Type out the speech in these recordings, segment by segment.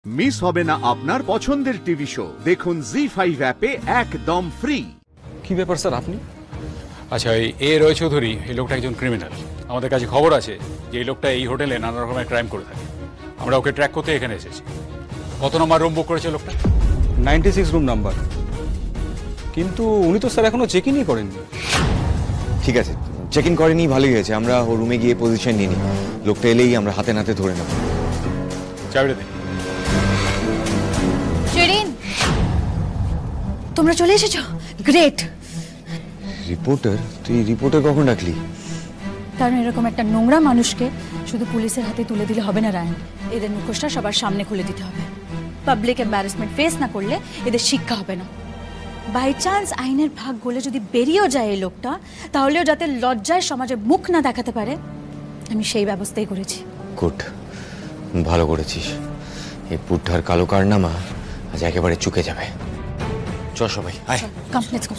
Miss হবে না আপনার পছন্দের টিভি শো। দেখুন জি5 অ্যাপে একদম ফ্রি। কি ব্যাপার স্যার আপনি? আচ্ছা, এই রয় চৌধুরী, এই লোকটা একজন ক্রিমিনাল। আমাদের কাছে খবর আছে যে এই লোকটা এই হোটেলে নানা রকমের ক্রাইম করে থাকে। আমরা ওকে ট্র্যাক করতে এখানে এসেছি। কত নম্বর রুম বুক করেছে লোকটা? 96 রুম নাম্বার। কিন্তু উনি তো স্যার এখনো চেক ইনই করেননি। ঠিক আছে, চেক ইন করেনি, ভালোই হয়েছে। আমরা ও রুমে গিয়ে পজিশন নিয়ে নিই। লোকটা এলেই আমরা হাতে নাতে ধরে নেব। চাবিটা দিন। শিরিন, তোমরা চলে এসেছো? গ্রেট। রিপোর্টার? তুই রিপোর্টার কখন ডাকলি? কারণ এরকম একটা নোংরা মানুষকে শুধু পুলিশের হাতে তুলে দিলে হবে না রায়ন। এদের মুখোশটা সবার সামনে খুলে দিতে হবে। পাবলিক এম্বারাসমেন্ট ফেস না করলে এদের শিক্ষা হবে না। বাই চান্স আইনের ভাগ গলে যদি বেরিয়েও যায় এই লোকটা, তাহলেও যাতে লজ্জায় সমাজে মুখ না দেখাতে পারে, আমি সেই ব্যবস্থাই করেছি। গুড, ভালো করেছিস। এই পুট্টার কালো কারনামা আজ একেবারে চুকে যাবে। চল সবাই, আয়। কাম, লেটস গো।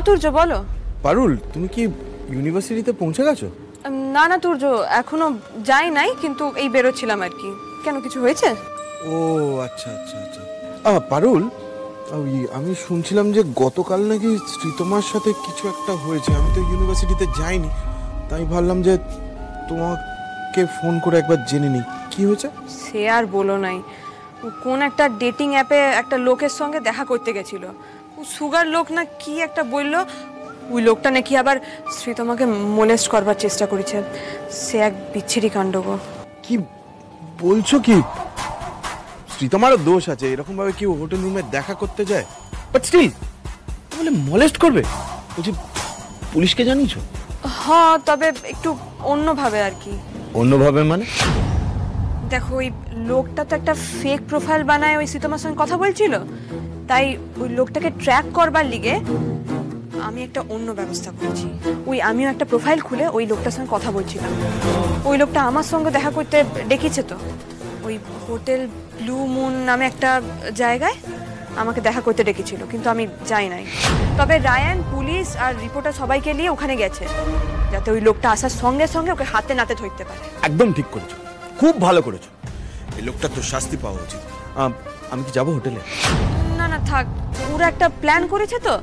তুর্য বলো। পারুল, তুমি কি ইউনিভার্সিটিতে পৌঁছে গেছো? না না তুর্য, এখনো যাই নাই, কিন্তু এই বেরোচ্ছিলাম আর কি। কেন, কিছু হয়েছে? ও আচ্ছা আচ্ছা আচ্ছা। পারুল, আমি শুনছিলাম যে গতকাল নাকি শ্রীতমার সাথে কিছু একটা হয়েছে। আমি তো ইউনিভার্সিটিতে যাইনি, তাই ভাবলাম যে তোমাকে ফোন করে একবার জেনে নিই কি হয়েছে। সে আর বলো নাই, কোন একটা ডেটিং অ্যাপে একটা লোকের সঙ্গে দেখা করতে গেছিল। ও সুগার লোক না কি একটা বললো। ওই লোকটা নাকি আবার শ্রীতমাকে মোলেস্ট করবার চেষ্টা করেছে। সে এক বিচ্ছিরি কাণ্ড গো। কি বলছো কি? শ্রীতমারও দোষ আছে, এরকম ভাবে কেউ হোটেল রুমে দেখা করতে যায়? বাট স্টিল তাহলে মলেস্ট করবে? বলছি, পুলিশকে জানিয়েছো? হ্যাঁ, তবে একটু অন্যভাবে আর কি। অন্যভাবে মানে? দেখো, ওই লোকটা তো একটা ফেক প্রোফাইল বানায় ওই শ্রীতমার সঙ্গে কথা বলছিল। তাই ওই লোকটাকে ট্র্যাক করবার লিগে আমি একটা অন্য ব্যবস্থা করেছি। আমিও একটা প্রোফাইল খুলে ওই লোকটার সঙ্গে কথা বলছিলাম। ওই লোকটা আমার সঙ্গে দেখা করতে ডেকেছে। তো ওই হোটেল ব্লু মুন নামে একটা জায়গায় আমাকে দেখা করতে ডেকেছিল, কিন্তু আমি যাই নাই। তবে রায়ান, পুলিশ আর রিপোর্টার সবাইকে নিয়ে ওখানে গেছে, যাতে ওই লোকটা আসার সঙ্গে সঙ্গে ওকে হাতে নাতে ধরতে পারে। একদম ঠিক করেছো, খুব ভালো করেছো। এই লোকটার তো শাস্তি পাওয়া উচিত। আমি কি যাবো হোটেলে? না না থাক, ওরা একটা প্ল্যান করেছে। তো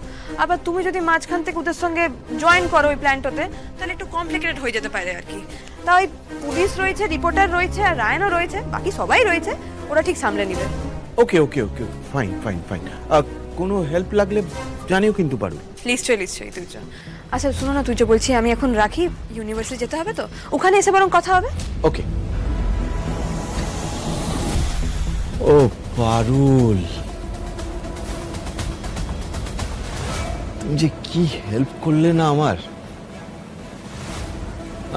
আবার তুমি যদি মাঝখান থেকে ওদের সঙ্গে জয়েন করো ওই প্ল্যানটাতে, তাহলে একটু কমপ্লিকেটেড হয়ে যেতে পারে আর কি। তা ওই পুলিশ রয়েছে, রিপোর্টার রয়েছে, আর রায়নও রয়েছে, বাকি সবাই রয়েছে, ওরা ঠিক সামলে নেবে। ওকে ওকে ওকে, ফাইন ফাইন ফাইন। কোনো হেল্প লাগলে জানিও কিন্তু পারো। নিশ্চয়ই নিশ্চয়ই তুই। আচ্ছা শোনো না, তুই যে বলছি, আমি এখন রাখি, ইউনিভার্সিটি যেতে হবে, তো ওখানে এসে বরং কথা হবে। ওকে। ও পারুল, তুমি যে কি হেল্প করলে না আমার,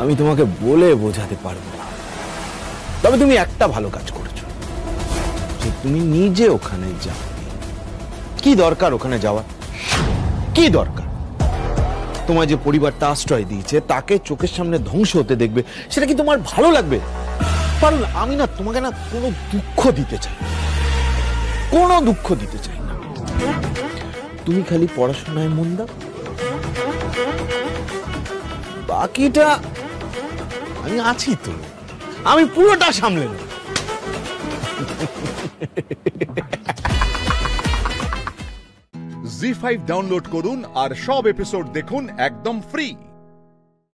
আমি তোমাকে বলে বোঝাতে পারবো না। তবে তুমি একটা ভালো কাজ করেছো, যে তুমি নিজে ওখানে যাও। কি দরকার ওখানে যাওয়ার? কি দরকার? তোমার যে পরিবারটা আশ্রয় দিয়েছে, তাকে চোখের সামনে ধ্বংস হতে দেখবে, সেটা কি তোমার ভালো লাগবে? পারুল, আমি না তোমাকে না কোনো দুঃখ দিতে চাই, কোনো দুঃখ দিতে চাই না। তুমি খালি পড়াশোনায় মন দাও, বাকিটা আমি আছি তো, আমি পুরোটা সামলে নেব। জি5 ডাউনলোড করুন আর সব এপিসোড দেখুন একদম ফ্রি।